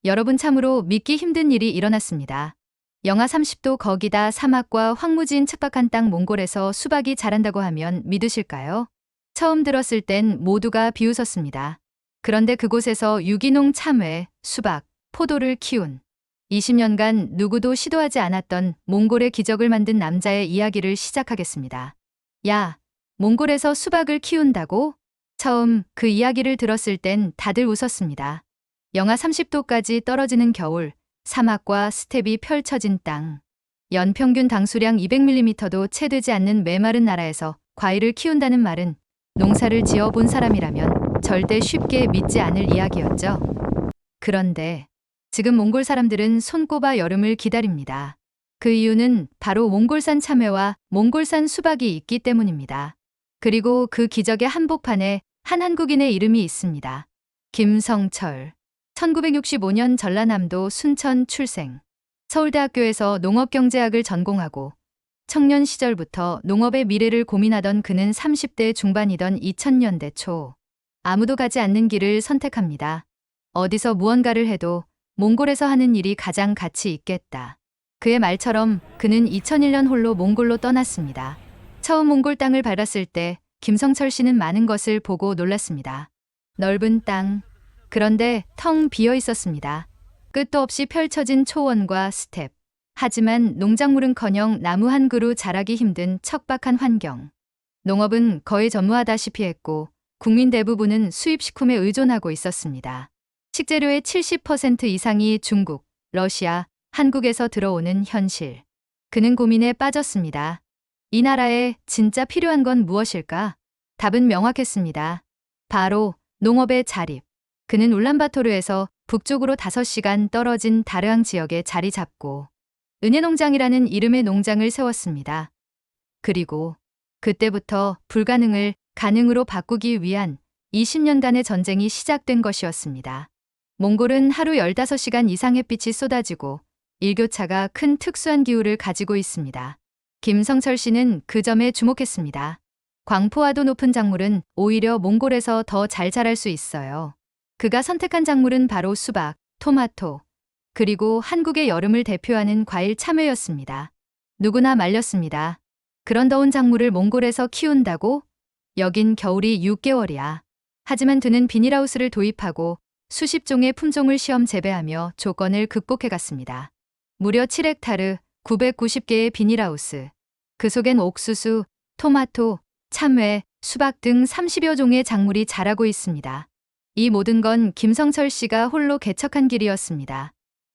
여러분 참으로 믿기 힘든 일이 일어났습니다. 영하 30도 거기다 사막과 황무지인 척박한 땅 몽골에서 수박이 자란다고 하면 믿으실까요? 처음 들었을 땐 모두가 비웃었습니다. 그런데 그곳에서 유기농 참외, 수박, 포도를 키운 20년간 누구도 시도하지 않았던 몽골의 기적을 만든 남자의 이야기를 시작하겠습니다. 야, 몽골에서 수박을 키운다고? 처음 그 이야기를 들었을 땐 다들 웃었습니다. 영하 30도까지 떨어지는 겨울, 사막과 스텝이 펼쳐진 땅. 연평균 당수량 200mm도 채 되지 않는 메마른 나라에서 과일을 키운다는 말은 농사를 지어 본 사람이라면 절대 쉽게 믿지 않을 이야기였죠. 그런데 지금 몽골 사람들은 손꼽아 여름을 기다립니다. 그 이유는 바로 몽골산 참외와 몽골산 수박이 있기 때문입니다. 그리고 그 기적의 한복판에 한 한국인의 이름이 있습니다. 김성철. 1965년 전라남도 순천 출생. 서울대학교에서 농업경제학을 전공하고 청년 시절부터 농업의 미래를 고민하던 그는 30대 중반이던 2000년대 초 아무도 가지 않는 길을 선택합니다. 어디서 무언가를 해도 몽골에서 하는 일이 가장 가치 있겠다. 그의 말처럼 그는 2001년 홀로 몽골로 떠났습니다. 처음 몽골 땅을 밟았을 때 김성철 씨는 많은 것을 보고 놀랐습니다. 넓은 땅, 그런데 텅 비어 있었습니다. 끝도 없이 펼쳐진 초원과 스텝. 하지만 농작물은커녕 나무 한 그루 자라기 힘든 척박한 환경. 농업은 거의 전무하다시피 했고 국민 대부분은 수입식품에 의존하고 있었습니다. 식재료의 70% 이상이 중국, 러시아, 한국에서 들어오는 현실. 그는 고민에 빠졌습니다. 이 나라에 진짜 필요한 건 무엇일까? 답은 명확했습니다. 바로 농업의 자립. 그는 울란바토르에서 북쪽으로 5시간 떨어진 다르앙 지역에 자리 잡고 은혜농장이라는 이름의 농장을 세웠습니다. 그리고 그때부터 불가능을 가능으로 바꾸기 위한 20년간의 전쟁이 시작된 것이었습니다. 몽골은 하루 15시간 이상 햇빛이 쏟아지고 일교차가 큰 특수한 기후를 가지고 있습니다. 김성철 씨는 그 점에 주목했습니다. 광포화도 높은 작물은 오히려 몽골에서 더 잘 자랄 수 있어요. 그가 선택한 작물은 바로 수박, 토마토, 그리고 한국의 여름을 대표하는 과일 참외였습니다. 누구나 말렸습니다. 그런 더운 작물을 몽골에서 키운다고? 여긴 겨울이 6개월이야. 하지만 그는 비닐하우스를 도입하고 수십 종의 품종을 시험 재배하며 조건을 극복해갔습니다. 무려 7헥타르, 990개의 비닐하우스. 그 속엔 옥수수, 토마토, 참외, 수박 등 30여 종의 작물이 자라고 있습니다. 이 모든 건 김성철 씨가 홀로 개척한 길이었습니다.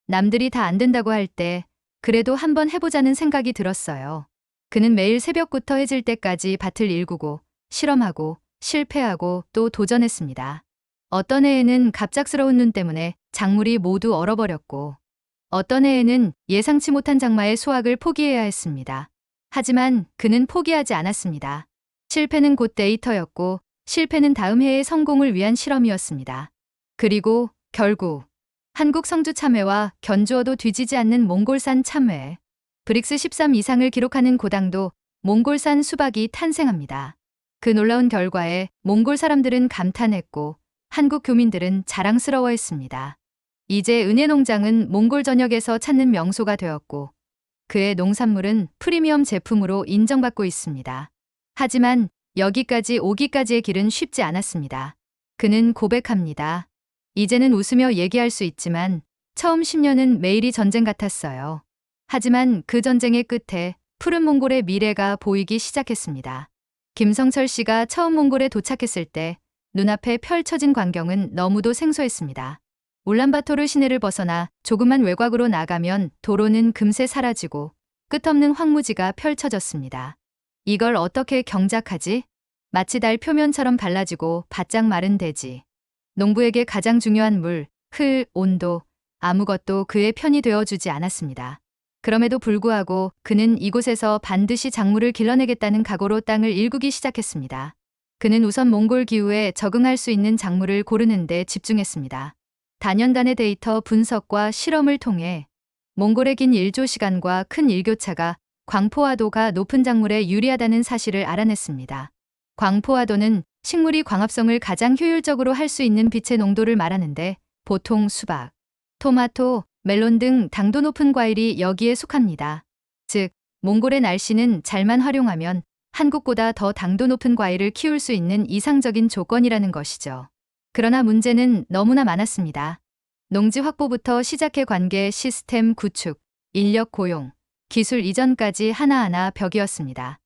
남들이 다 안 된다고 할 때 그래도 한번 해보자는 생각이 들었어요. 그는 매일 새벽부터 해질 때까지 밭을 일구고 실험하고 실패하고 또 도전했습니다. 어떤 해에는 갑작스러운 눈 때문에 작물이 모두 얼어버렸고 어떤 해에는 예상치 못한 장마에 수확을 포기해야 했습니다. 하지만 그는 포기하지 않았습니다. 실패는 곧 데이터였고 실패는 다음 해의 성공을 위한 실험이었습니다. 그리고 결국 한국 성주 참외와 견주어도 뒤지지 않는 몽골산 참외, 브릭스 13 이상을 기록하는 고당도 몽골산 수박이 탄생합니다. 그 놀라운 결과에 몽골 사람들은 감탄했고 한국 교민들은 자랑스러워했습니다. 이제 은혜농장은 몽골 전역에서 찾는 명소가 되었고 그의 농산물은 프리미엄 제품으로 인정받고 있습니다. 하지만 여기까지 오기까지의 길은 쉽지 않았습니다. 그는 고백합니다. 이제는 웃으며 얘기할 수 있지만 처음 10년은 매일이 전쟁 같았어요. 하지만 그 전쟁의 끝에 푸른 몽골의 미래가 보이기 시작했습니다. 김성철 씨가 처음 몽골에 도착했을 때 눈앞에 펼쳐진 광경은 너무도 생소했습니다. 울란바토르 시내를 벗어나 조그만 외곽으로 나가면 도로는 금세 사라지고 끝없는 황무지가 펼쳐졌습니다. 이걸 어떻게 경작하지? 마치 달 표면처럼 발라지고 바짝 마른 대지. 농부에게 가장 중요한 물, 흙, 온도, 아무것도 그의 편이 되어주지 않았습니다. 그럼에도 불구하고 그는 이곳에서 반드시 작물을 길러내겠다는 각오로 땅을 일구기 시작했습니다. 그는 우선 몽골 기후에 적응할 수 있는 작물을 고르는 데 집중했습니다. 단연간의 데이터 분석과 실험을 통해 몽골의 긴 일조 시간과 큰 일교차가 광포화도가 높은 작물에 유리하다는 사실을 알아냈습니다. 광포화도는 식물이 광합성을 가장 효율적으로 할 수 있는 빛의 농도를 말하는데 보통 수박, 토마토, 멜론 등 당도 높은 과일이 여기에 속합니다. 즉, 몽골의 날씨는 잘만 활용하면 한국보다 더 당도 높은 과일을 키울 수 있는 이상적인 조건이라는 것이죠. 그러나 문제는 너무나 많았습니다. 농지 확보부터 시작해 관계 시스템 구축, 인력 고용, 기술 이전까지 하나하나 벽이었습니다.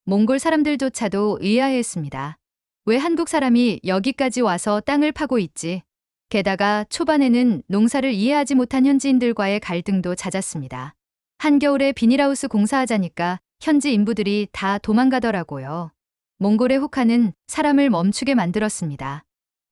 몽골 사람들조차도 의아해했습니다. 왜 한국 사람이 여기까지 와서 땅을 파고 있지? 게다가 초반에는 농사를 이해하지 못한 현지인들과의 갈등도 잦았습니다. 한겨울에 비닐하우스 공사하자니까 현지 인부들이 다 도망가더라고요. 몽골의 혹한은 사람을 멈추게 만들었습니다.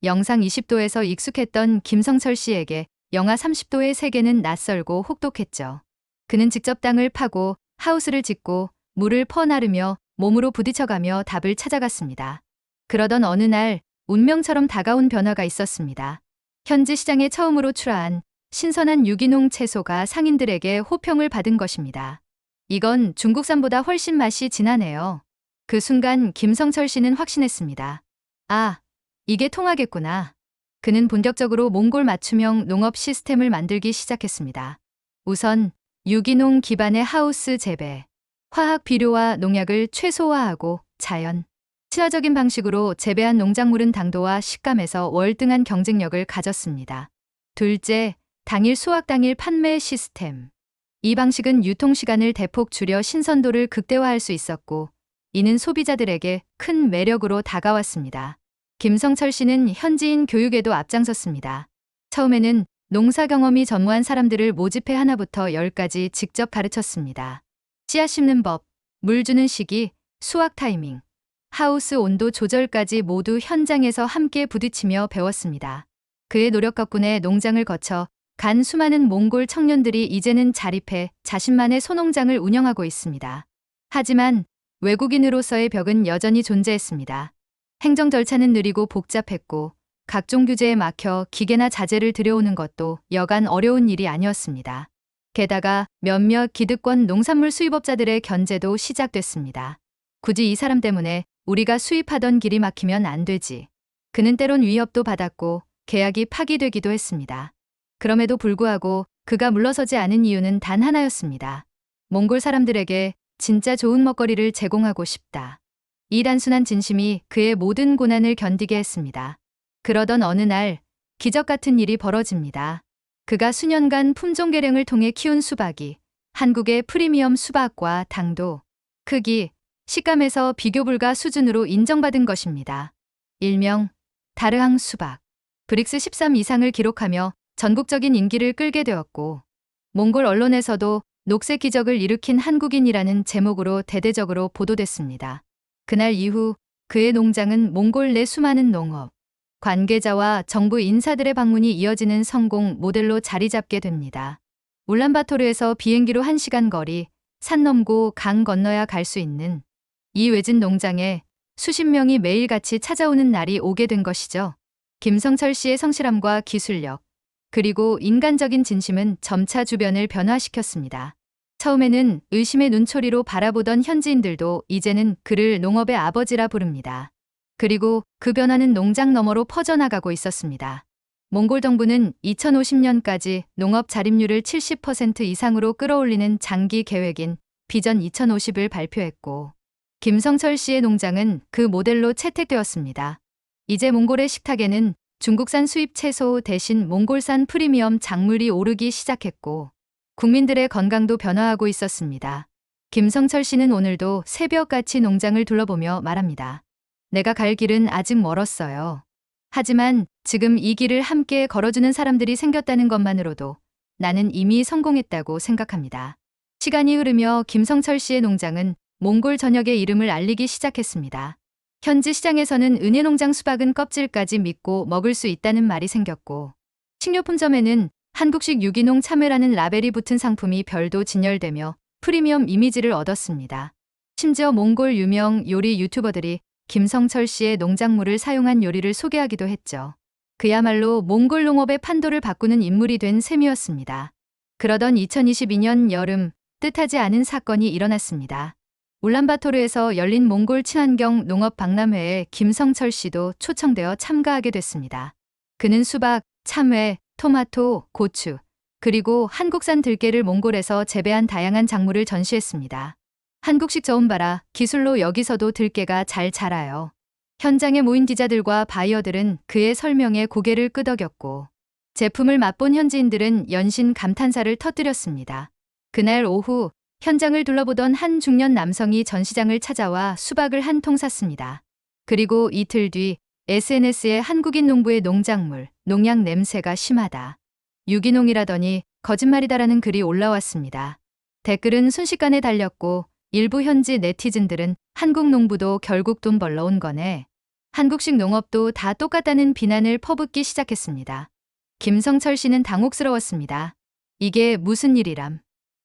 영상 20도에서 익숙했던 김성철 씨에게 영하 30도의 세계는 낯설고 혹독했죠. 그는 직접 땅을 파고 하우스를 짓고 물을 퍼나르며 몸으로 부딪혀가며 답을 찾아갔습니다. 그러던 어느 날 운명처럼 다가온 변화가 있었습니다. 현지 시장에 처음으로 출하한 신선한 유기농 채소가 상인들에게 호평을 받은 것입니다. 이건 중국산보다 훨씬 맛이 진하네요. 그 순간 김성철 씨는 확신했습니다. 아, 이게 통하겠구나. 그는 본격적으로 몽골 맞춤형 농업 시스템을 만들기 시작했습니다. 우선 유기농 기반의 하우스 재배, 화학 비료와 농약을 최소화하고 자연, 친화적인 방식으로 재배한 농작물은 당도와 식감에서 월등한 경쟁력을 가졌습니다. 둘째, 당일 수확 당일 판매 시스템. 이 방식은 유통시간을 대폭 줄여 신선도를 극대화할 수 있었고, 이는 소비자들에게 큰 매력으로 다가왔습니다. 김성철 씨는 현지인 교육에도 앞장섰습니다. 처음에는 농사 경험이 전무한 사람들을 모집해 하나부터 10까지 직접 가르쳤습니다. 씨앗 심는 법, 물 주는 시기, 수확 타이밍, 하우스 온도 조절까지 모두 현장에서 함께 부딪히며 배웠습니다. 그의 노력 덕분에 농장을 거쳐 간 수많은 몽골 청년들이 이제는 자립해 자신만의 소농장을 운영하고 있습니다. 하지만 외국인으로서의 벽은 여전히 존재했습니다. 행정 절차는 느리고 복잡했고 각종 규제에 막혀 기계나 자재를 들여오는 것도 여간 어려운 일이 아니었습니다. 게다가 몇몇 기득권 농산물 수입업자들의 견제도 시작됐습니다. 굳이 이 사람 때문에 우리가 수입하던 길이 막히면 안 되지. 그는 때론 위협도 받았고 계약이 파기되기도 했습니다. 그럼에도 불구하고 그가 물러서지 않은 이유는 단 하나였습니다. 몽골 사람들에게 진짜 좋은 먹거리를 제공하고 싶다. 이 단순한 진심이 그의 모든 고난을 견디게 했습니다. 그러던 어느 날 기적 같은 일이 벌어집니다. 그가 수년간 품종 개량을 통해 키운 수박이 한국의 프리미엄 수박과 당도, 크기, 식감에서 비교 불가 수준으로 인정받은 것입니다. 일명 다르항 수박. 브릭스 13 이상을 기록하며 전국적인 인기를 끌게 되었고, 몽골 언론에서도 녹색 기적을 일으킨 한국인이라는 제목으로 대대적으로 보도됐습니다. 그날 이후 그의 농장은 몽골 내 수많은 농업, 관계자와 정부 인사들의 방문이 이어지는 성공 모델로 자리 잡게 됩니다. 울란바토르에서 비행기로 1시간 거리, 산 넘고 강 건너야 갈 수 있는 이 외진 농장에 수십 명이 매일같이 찾아오는 날이 오게 된 것이죠. 김성철 씨의 성실함과 기술력, 그리고 인간적인 진심은 점차 주변을 변화시켰습니다. 처음에는 의심의 눈초리로 바라보던 현지인들도 이제는 그를 농업의 아버지라 부릅니다. 그리고 그 변화는 농장 너머로 퍼져나가고 있었습니다. 몽골 정부는 2050년까지 농업 자립률을 70% 이상으로 끌어올리는 장기 계획인 비전 2050을 발표했고, 김성철 씨의 농장은 그 모델로 채택되었습니다. 이제 몽골의 식탁에는 중국산 수입 채소 대신 몽골산 프리미엄 작물이 오르기 시작했고, 국민들의 건강도 변화하고 있었습니다. 김성철 씨는 오늘도 새벽같이 농장을 둘러보며 말합니다. 내가 갈 길은 아직 멀었어요. 하지만 지금 이 길을 함께 걸어주는 사람들이 생겼다는 것만으로도 나는 이미 성공했다고 생각합니다. 시간이 흐르며 김성철 씨의 농장은 몽골 전역의 이름을 알리기 시작했습니다. 현지 시장에서는 은혜농장 수박은 껍질까지 믿고 먹을 수 있다는 말이 생겼고, 식료품점에는 한국식 유기농 참외라는 라벨이 붙은 상품이 별도 진열되며 프리미엄 이미지를 얻었습니다. 심지어 몽골 유명 요리 유튜버들이 김성철 씨의 농작물을 사용한 요리를 소개하기도 했죠. 그야말로 몽골 농업의 판도를 바꾸는 인물이 된 셈이었습니다. 그러던 2022년 여름, 뜻하지 않은 사건이 일어났습니다. 울란바토르에서 열린 몽골 친환경 농업 박람회에 김성철 씨도 초청되어 참가하게 됐습니다. 그는 수박, 참외, 토마토, 고추, 그리고 한국산 들깨를 몽골에서 재배한 다양한 작물을 전시했습니다. 한국식 저온 봐라. 기술로 여기서도 들깨가 잘 자라요. 현장에 모인 기자들과 바이어들은 그의 설명에 고개를 끄덕였고 제품을 맛본 현지인들은 연신 감탄사를 터뜨렸습니다. 그날 오후 현장을 둘러보던 한 중년 남성이 전시장을 찾아와 수박을 한 통 샀습니다. 그리고 이틀 뒤 SNS에 한국인 농부의 농작물, 농약 냄새가 심하다. 유기농이라더니 거짓말이다라는 글이 올라왔습니다. 댓글은 순식간에 달렸고 일부 현지 네티즌들은 한국 농부도 결국 돈 벌러 온 거네. 한국식 농업도 다 똑같다는 비난을 퍼붓기 시작했습니다. 김성철 씨는 당혹스러웠습니다. 이게 무슨 일이람.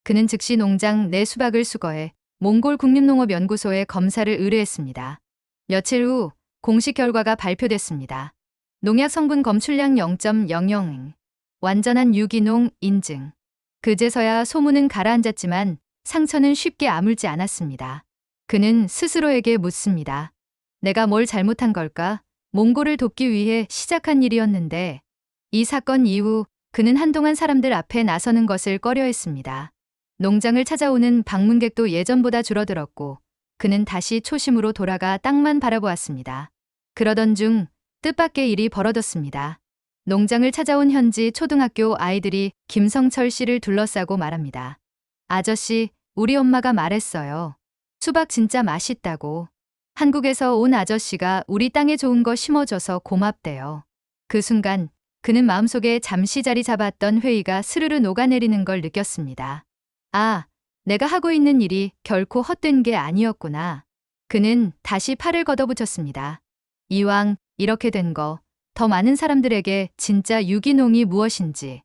그는 즉시 농장 내 수박을 수거해 몽골 국립농업연구소에 검사를 의뢰했습니다. 며칠 후 공식 결과가 발표됐습니다. 농약 성분 검출량 0.00. 완전한 유기농 인증. 그제서야 소문은 가라앉았지만 상처는 쉽게 아물지 않았습니다. 그는 스스로에게 묻습니다. 내가 뭘 잘못한 걸까? 몽골을 돕기 위해 시작한 일이었는데 이 사건 이후 그는 한동안 사람들 앞에 나서는 것을 꺼려했습니다. 농장을 찾아오는 방문객도 예전보다 줄어들었고 그는 다시 초심으로 돌아가 땅만 바라보았습니다. 그러던 중 뜻밖의 일이 벌어졌습니다. 농장을 찾아온 현지 초등학교 아이들이 김성철 씨를 둘러싸고 말합니다. 아저씨, 우리 엄마가 말했어요. 수박 진짜 맛있다고. 한국에서 온 아저씨가 우리 땅에 좋은 거 심어줘서 고맙대요. 그 순간 그는 마음속에 잠시 자리 잡았던 회의가 스르르 녹아내리는 걸 느꼈습니다. 아, 내가 하고 있는 일이 결코 헛된 게 아니었구나. 그는 다시 팔을 걷어붙였습니다. 이왕 이렇게 된 거, 더 많은 사람들에게 진짜 유기농이 무엇인지,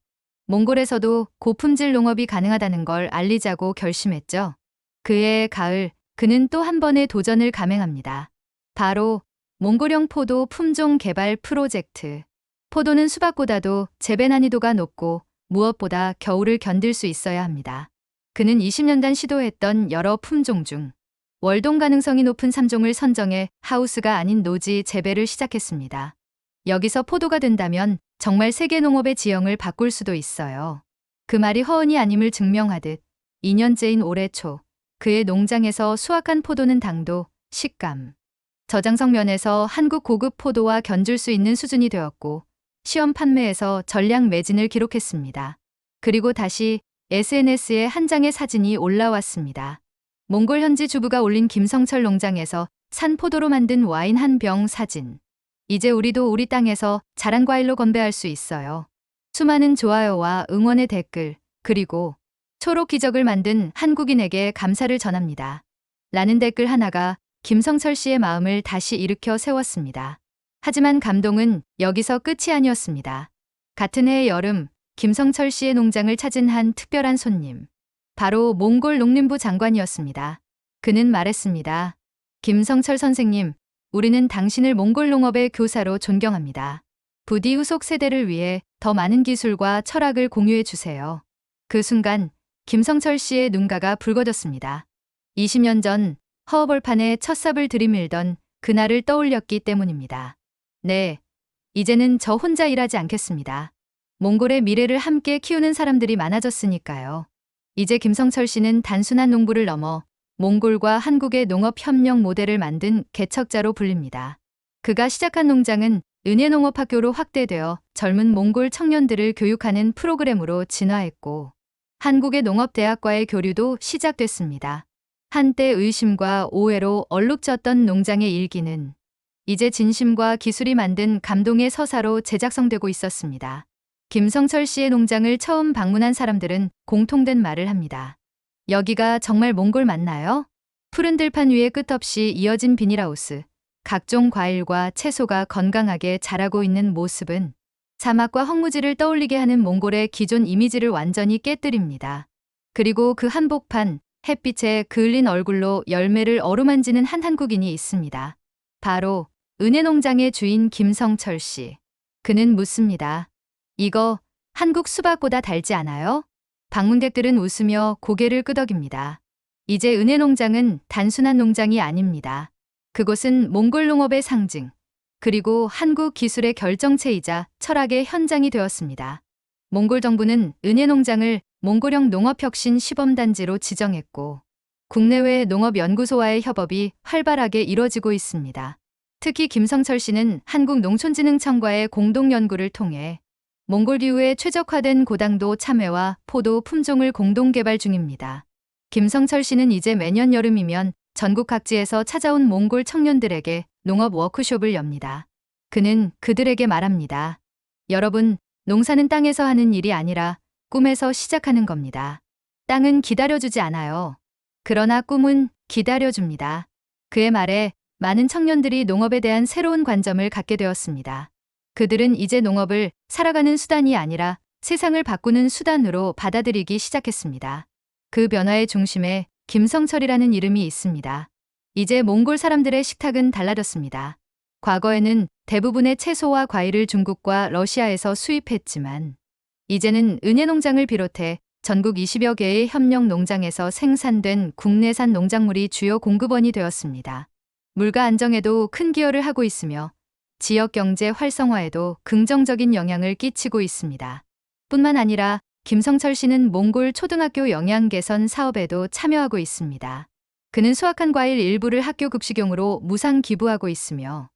몽골에서도 고품질 농업이 가능하다는 걸 알리자고 결심했죠. 그해 가을, 그는 또 한 번의 도전을 감행합니다. 바로 몽골형 포도 품종 개발 프로젝트. 포도는 수박보다도 재배 난이도가 높고 무엇보다 겨울을 견딜 수 있어야 합니다. 그는 20년간 시도했던 여러 품종 중 월동 가능성이 높은 3종을 선정해 하우스가 아닌 노지 재배를 시작했습니다. 여기서 포도가 된다면 정말 세계 농업의 지형을 바꿀 수도 있어요. 그 말이 허언이 아님을 증명하듯 2년째인 올해 초 그의 농장에서 수확한 포도는 당도, 식감, 저장성 면에서 한국 고급 포도와 견줄 수 있는 수준이 되었고 시험 판매에서 전량 매진을 기록했습니다. 그리고 다시 SNS에 한 장의 사진이 올라왔습니다. 몽골 현지 주부가 올린 김성철 농장에서 산 포도로 만든 와인 한 병 사진. 이제 우리도 우리 땅에서 자란 과일로 건배할 수 있어요. 수많은 좋아요와 응원의 댓글, 그리고 초록 기적을 만든 한국인에게 감사를 전합니다. 라는 댓글 하나가 김성철 씨의 마음을 다시 일으켜 세웠습니다. 하지만 감동은 여기서 끝이 아니었습니다. 같은 해의 여름, 김성철 씨의 농장을 찾은 한 특별한 손님. 바로 몽골 농림부 장관이었습니다. 그는 말했습니다. 김성철 선생님, 우리는 당신을 몽골 농업의 교사로 존경합니다. 부디 후속 세대를 위해 더 많은 기술과 철학을 공유해 주세요. 그 순간 김성철 씨의 눈가가 붉어졌습니다. 20년 전 허허벌판에 첫 삽을 들이밀던 그날을 떠올렸기 때문입니다. 네, 이제는 저 혼자 일하지 않겠습니다. 몽골의 미래를 함께 키우는 사람들이 많아졌으니까요. 이제 김성철 씨는 단순한 농부를 넘어 몽골과 한국의 농업협력 모델을 만든 개척자로 불립니다. 그가 시작한 농장은 은혜농업학교로 확대되어 젊은 몽골 청년들을 교육하는 프로그램으로 진화했고 한국의 농업대학과의 교류도 시작됐습니다. 한때 의심과 오해로 얼룩졌던 농장의 일기는 이제 진심과 기술이 만든 감동의 서사로 재작성되고 있었습니다. 김성철 씨의 농장을 처음 방문한 사람들은 공통된 말을 합니다. 여기가 정말 몽골 맞나요? 푸른 들판 위에 끝없이 이어진 비닐하우스, 각종 과일과 채소가 건강하게 자라고 있는 모습은 사막과 황무지를 떠올리게 하는 몽골의 기존 이미지를 완전히 깨뜨립니다. 그리고 그 한복판, 햇빛에 그을린 얼굴로 열매를 어루만지는 한 한국인이 있습니다. 바로 은혜농장의 주인 김성철 씨. 그는 묻습니다. 이거 한국 수박보다 달지 않아요? 방문객들은 웃으며 고개를 끄덕입니다. 이제 은혜농장은 단순한 농장이 아닙니다. 그곳은 몽골 농업의 상징, 그리고 한국 기술의 결정체이자 철학의 현장이 되었습니다. 몽골 정부는 은혜농장을 몽골형 농업혁신 시범단지로 지정했고 국내외 농업연구소와의 협업이 활발하게 이뤄지고 있습니다. 특히 김성철 씨는 한국농촌진흥청과의 공동연구를 통해 몽골기후에 최적화된 고당도 참외와 포도 품종을 공동개발 중입니다. 김성철 씨는 이제 매년 여름이면 전국 각지에서 찾아온 몽골 청년들에게 농업 워크숍을 엽니다. 그는 그들에게 말합니다. 여러분, 농사는 땅에서 하는 일이 아니라 꿈에서 시작하는 겁니다. 땅은 기다려주지 않아요. 그러나 꿈은 기다려줍니다. 그의 말에 많은 청년들이 농업에 대한 새로운 관점을 갖게 되었습니다. 그들은 이제 농업을 살아가는 수단이 아니라 세상을 바꾸는 수단으로 받아들이기 시작했습니다. 그 변화의 중심에 김성철이라는 이름이 있습니다. 이제 몽골 사람들의 식탁은 달라졌습니다. 과거에는 대부분의 채소와 과일을 중국과 러시아에서 수입했지만 이제는 은혜농장을 비롯해 전국 20여 개의 협력 농장에서 생산된 국내산 농작물이 주요 공급원이 되었습니다. 물가 안정에도 큰 기여를 하고 있으며 지역 경제 활성화에도 긍정적인 영향을 끼치고 있습니다. 뿐만 아니라 김성철 씨는 몽골 초등학교 영양 개선 사업에도 참여하고 있습니다. 그는 수확한 과일 일부를 학교 급식용으로 무상 기부하고 있으며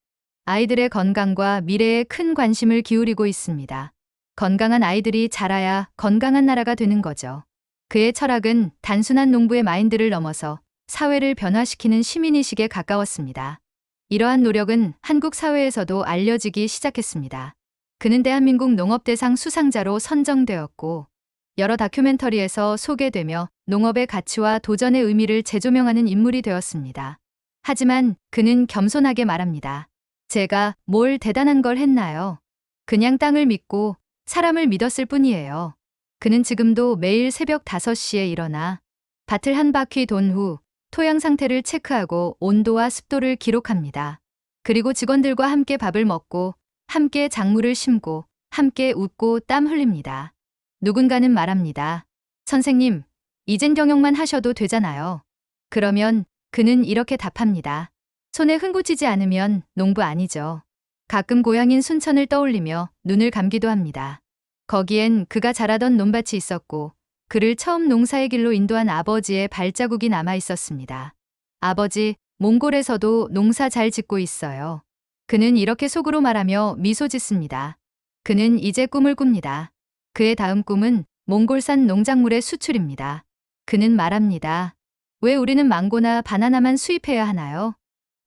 아이들의 건강과 미래에 큰 관심을 기울이고 있습니다. 건강한 아이들이 자라야 건강한 나라가 되는 거죠. 그의 철학은 단순한 농부의 마인드를 넘어서 사회를 변화시키는 시민의식에 가까웠습니다. 이러한 노력은 한국 사회에서도 알려지기 시작했습니다. 그는 대한민국 농업대상 수상자로 선정되었고 여러 다큐멘터리에서 소개되며 농업의 가치와 도전의 의미를 재조명하는 인물이 되었습니다. 하지만 그는 겸손하게 말합니다. 제가 뭘 대단한 걸 했나요? 그냥 땅을 믿고 사람을 믿었을 뿐이에요. 그는 지금도 매일 새벽 5시에 일어나 밭을 한 바퀴 돈 후 토양 상태를 체크하고 온도와 습도를 기록합니다. 그리고 직원들과 함께 밥을 먹고 함께 작물을 심고 함께 웃고 땀 흘립니다. 누군가는 말합니다. 선생님, 이젠 경영만 하셔도 되잖아요. 그러면 그는 이렇게 답합니다. 손에 흥붙이지 않으면 농부 아니죠. 가끔 고향인 순천을 떠올리며 눈을 감기도 합니다. 거기엔 그가 자라던 논밭이 있었고 그를 처음 농사의 길로 인도한 아버지의 발자국이 남아 있었습니다. 아버지, 몽골에서도 농사 잘 짓고 있어요. 그는 이렇게 속으로 말하며 미소 짓습니다. 그는 이제 꿈을 꿉니다. 그의 다음 꿈은 몽골산 농작물의 수출입니다. 그는 말합니다. 왜 우리는 망고나 바나나만 수입해야 하나요?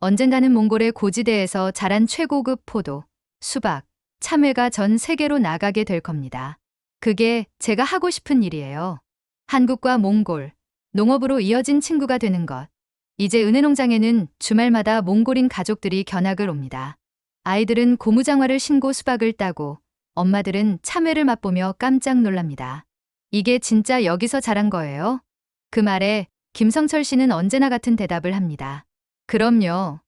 언젠가는 몽골의 고지대에서 자란 최고급 포도, 수박, 참외가 전 세계로 나가게 될 겁니다. 그게 제가 하고 싶은 일이에요. 한국과 몽골, 농업으로 이어진 친구가 되는 것. 이제 은혜농장에는 주말마다 몽골인 가족들이 견학을 옵니다. 아이들은 고무장화를 신고 수박을 따고 엄마들은 참외를 맛보며 깜짝 놀랍니다. 이게 진짜 여기서 자란 거예요? 그 말에 김성철 씨는 언제나 같은 대답을 합니다. 그럼요.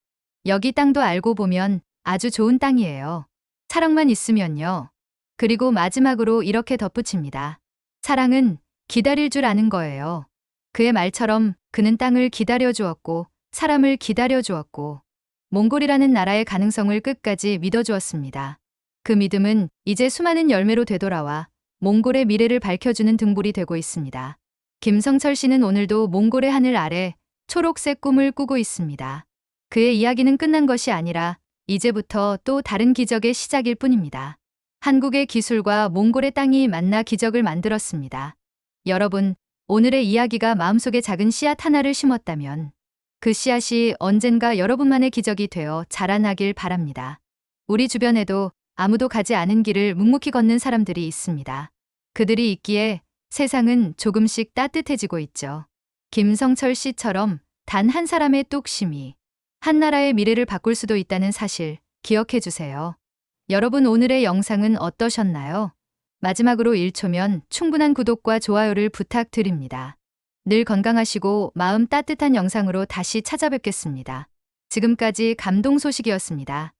여기 땅도 알고 보면 아주 좋은 땅이에요. 사랑만 있으면요. 그리고 마지막으로 이렇게 덧붙입니다. 사랑은 기다릴 줄 아는 거예요. 그의 말처럼 그는 땅을 기다려 주었고 사람을 기다려 주었고 몽골이라는 나라의 가능성을 끝까지 믿어 주었습니다. 그 믿음은 이제 수많은 열매로 되돌아와 몽골의 미래를 밝혀주는 등불이 되고 있습니다. 김성철 씨는 오늘도 몽골의 하늘 아래 초록색 꿈을 꾸고 있습니다. 그의 이야기는 끝난 것이 아니라 이제부터 또 다른 기적의 시작일 뿐입니다. 한국의 기술과 몽골의 땅이 만나 기적을 만들었습니다. 여러분, 오늘의 이야기가 마음속에 작은 씨앗 하나를 심었다면 그 씨앗이 언젠가 여러분만의 기적이 되어 자라나길 바랍니다. 우리 주변에도 아무도 가지 않은 길을 묵묵히 걷는 사람들이 있습니다. 그들이 있기에 세상은 조금씩 따뜻해지고 있죠. 김성철 씨처럼 단 한 사람의 뚝심이 한 나라의 미래를 바꿀 수도 있다는 사실 기억해 주세요. 여러분, 오늘의 영상은 어떠셨나요? 마지막으로 1초면 충분한 구독과 좋아요를 부탁드립니다. 늘 건강하시고 마음 따뜻한 영상으로 다시 찾아뵙겠습니다. 지금까지 감동 소식이었습니다.